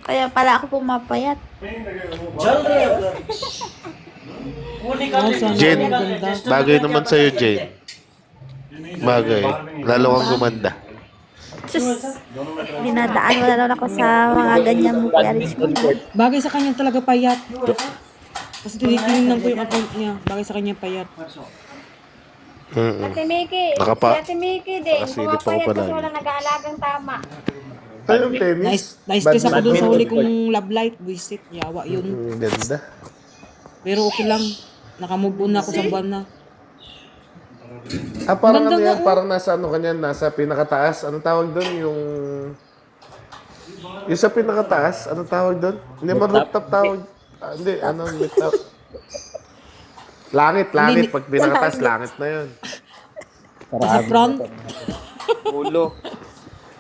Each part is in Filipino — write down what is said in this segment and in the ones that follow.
Kaya pala ako pumapayat. Jane, bagay naman sa'yo, Jane. Bagay. Lalo kang gumanda. Sus, dinadaan mo na naman ako sa mga ganyan mo, Kuya Richmond. Bagay sa kanya talaga payat. Kasi tinitingnan ko yung account niya. Bagay sa kanya payat. Ate Mickey, Nakapa- si Ate Mickey din, nakasilip ako pumapayat kasi palagi. wala nag-aalagang tama. Ay, yung tennis. Nice kiss ako dun sa huli kong love light. Buisit, yawa yun. Ganda. Pero okay lang. Nakamove on na ako sa buwan na. Ah, parang Ganda ano nga, yan? Parang nasa ano kanyan? Nasa pinakataas. Anong tawag doon? Yung sa pinakataas? Anong tawag doon? Hindi mo rooftop tawag. Ah, hindi, ano, rooftop. Langit. Pag pinakataas, langit na yun. Sa front. Ulo.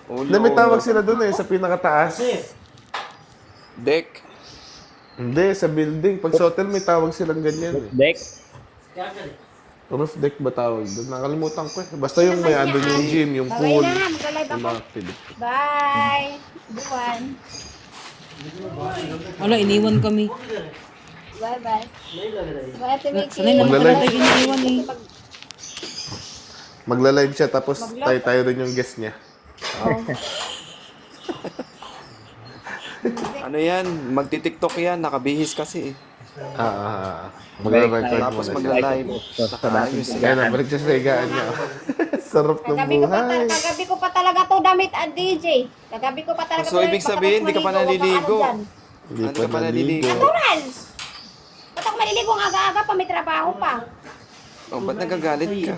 Hindi, may tawag sila doon sa pinakataas. Deck. Hindi, sa building. Pag sa hotel, may tawag silang ganyan. Deck. Roof deck ba tawag doon? Nakalimutan ko eh. Basta yung may andun yung gym, yung Bye pool, na, magla-live yung ako. mga activity. Bye! Buwan. Wala, iniwan kami. Bye-bye. Bye, Ate Mickey. Sanay naman Maglalay. talaga tayo iniwan eh. Magla-live siya, tapos tayo rin yung guest niya. Ano yan? Magti-tiktok yan. Nakabihis kasi eh. Magla-record Tapos muna siya. magla-live. Nakaayos eh. Kaya na, balik siya sa higaan niya. Sarap ng buhay. Kagabi ko pa talaga to damit at DJ. Kagabi ko pa talaga So, ibig sabihin, hindi ka pa naliligo. Hindi Ano pa ka pa naligo. naliligo? Natural! Ba't ako maliligo ang aga-aga pa? May trabaho pa. O, ba't nagagalit ka?